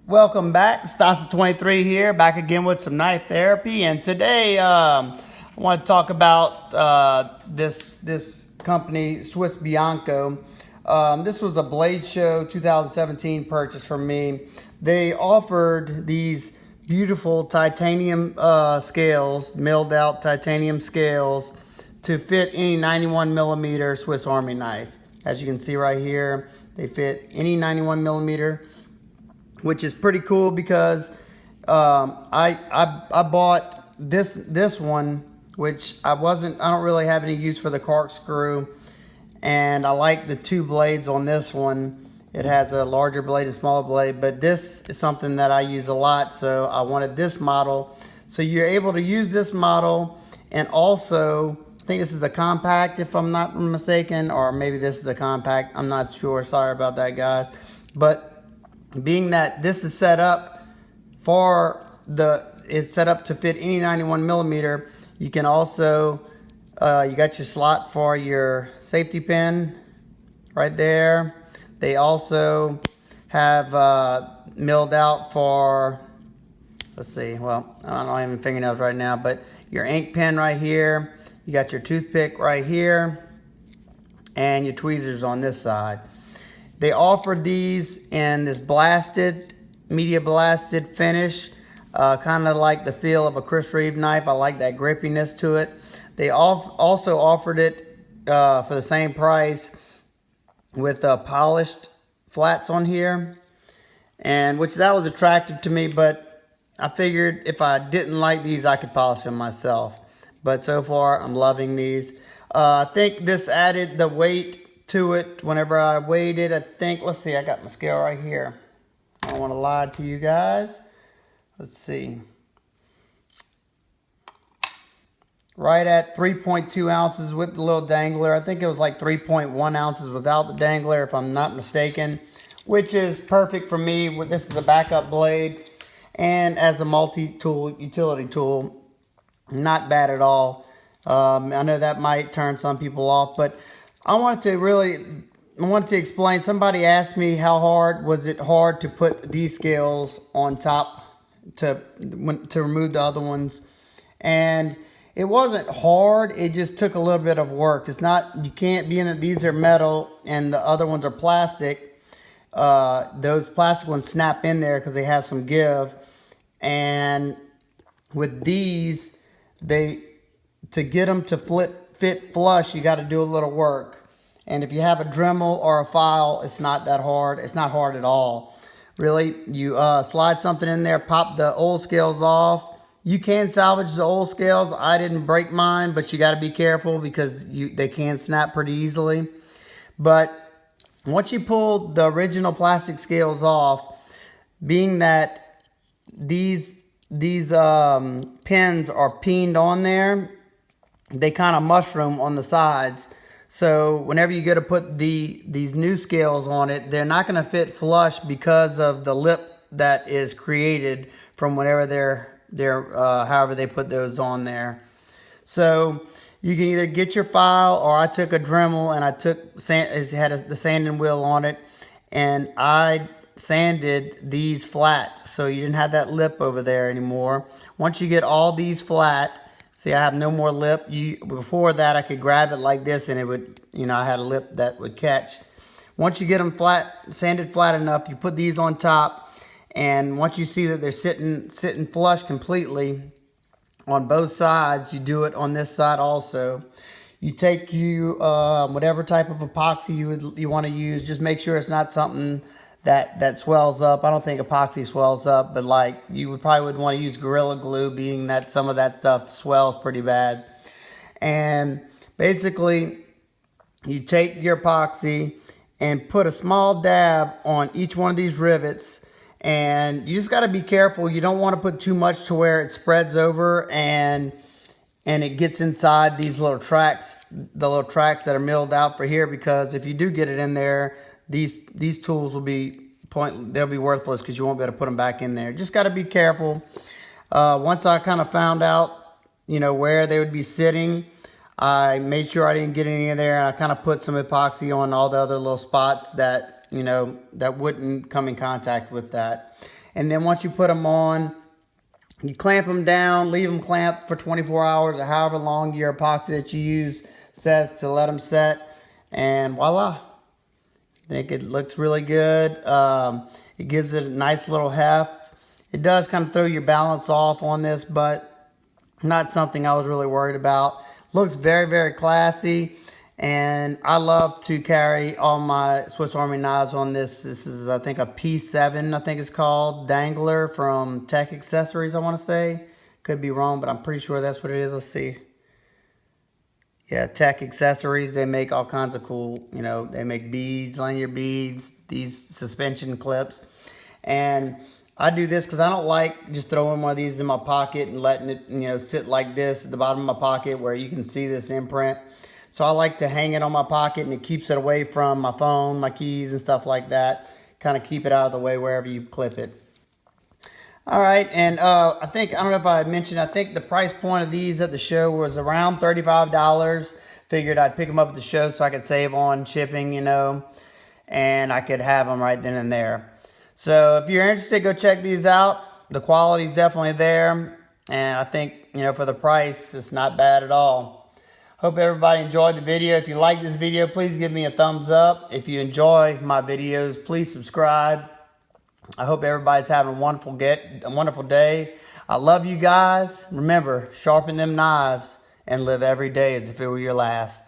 Welcome back. Stas23 here, back again with some knife therapy. And today I want to talk about this company, Swiss Bianco. This was a Blade Show 2017 purchase from me. They offered these beautiful titanium scales, milled out titanium scales to fit any 91 millimeter Swiss Army knife. As you can see right here, they fit any 91 millimeter, which is pretty cool because I bought this one, which I don't really have any use for the corkscrew, and I like the two blades on this one. It has a larger blade and smaller blade, but this is something that I use a lot, so I wanted this model. So you're able to use this model, and also I think this is a compact if I'm not mistaken, or maybe this is a compact, I'm not sure, sorry about that guys. But being that this is set up it's set up to fit any 91 millimeter, you can also, you got your slot for your safety pin right there. They also have milled out for, let's see, well, I don't have any fingernails right now, but your ink pen right here. You got your toothpick right here, and your tweezers on this side. They offered these in this media blasted finish, kind of like the feel of a Chris Reeve knife. I like that grippiness to it. They also offered it for the same price with polished flats on here, and that was attractive to me, but I figured if I didn't like these, I could polish them myself. But so far, I'm loving these. I think this added the weight to it whenever I weighed it. I think, let's see, I got my scale right here. I don't want to lie to you guys. Let's see. Right at 3.2 ounces with the little dangler. I think it was like 3.1 ounces without the dangler, if I'm not mistaken, which is perfect for me. This is a backup blade, and as a multi-tool, utility tool, not bad at all. I know that might turn some people off, but I want to explain. Somebody asked me was it hard to put these scales on top to remove the other ones, and it wasn't hard. It just took a little bit of work. It's not, you can't, being that these are metal and the other ones are plastic, those plastic ones snap in there because they have some give, and with these, to get them to fit flush, you got to do a little work. And if you have a Dremel or a file, it's not that hard. It's not hard at all, really. You slide something in there, pop the old scales off. You can salvage the old scales. I didn't break mine, but you got to be careful because they can snap pretty easily. But once you pull the original plastic scales off, being that these pins are peened on there, they kind of mushroom on the sides. So whenever you go to put these new scales on it, they're not going to fit flush because of the lip that is created from whenever however they put those on there. So you can either get your file, or I took a Dremel and it had the sanding wheel on it, and I sanded these flat so you didn't have that lip over there anymore. Once you get all these flat, see, I have no more lip. Before that, I could grab it like this and it would, I had a lip that would catch. Once you get them sanded flat enough, you put these on top, and once you see that they're sitting flush completely on both sides, you do it on this side also. You take whatever type of epoxy you want to use. Just make sure it's not something that swells up. I don't think epoxy swells up, but like you probably would want to use Gorilla Glue, being that some of that stuff swells pretty bad. And basically, you take your epoxy and put a small dab on each one of these rivets, and you just got to be careful. You don't want to put too much to where it spreads over and it gets inside these little tracks, the little tracks that are milled out for here, because if you do get it in there, these tools will be they'll be worthless because you won't be able to put them back in there. Just got to be careful. Once I kind of found out, where they would be sitting, I made sure I didn't get any in there, and I kind of put some epoxy on all the other little spots that, that wouldn't come in contact with that. And then once you put them on, you clamp them down, leave them clamped for 24 hours or however long your epoxy that you use says to let them set. And voila. I think it looks really good. It gives it a nice little heft. It does kind of throw your balance off on this, but not something I was really worried about. Looks very, very classy. And I love to carry all my Swiss Army knives on this. This is, I think, a P7, I think it's called, dangler from Tech Accessories, I want to say. Could be wrong, but I'm pretty sure that's what it is. Let's see. Yeah, Tech Accessories. They make all kinds of cool, you know, they make beads, lanyard beads, these suspension clips. And I do this because I don't like just throwing one of these in my pocket and letting it, you know, sit like this at the bottom of my pocket where you can see this imprint. So I like to hang it on my pocket, and it keeps it away from my phone, my keys, and stuff like that. Kind of keep it out of the way wherever you clip it. All right, and I don't know if I mentioned, I think the price point of these at the show was around $35. Figured I'd pick them up at the show so I could save on shipping, you know, and I could have them right then and there. So if you're interested, go check these out. The quality's definitely there, and I think, you know, for the price, it's not bad at all. Hope everybody enjoyed the video. If you like this video, please give me a thumbs up. If you enjoy my videos, please subscribe. I hope everybody's having a wonderful day. I love you guys. Remember, sharpen them knives and live every day as if it were your last.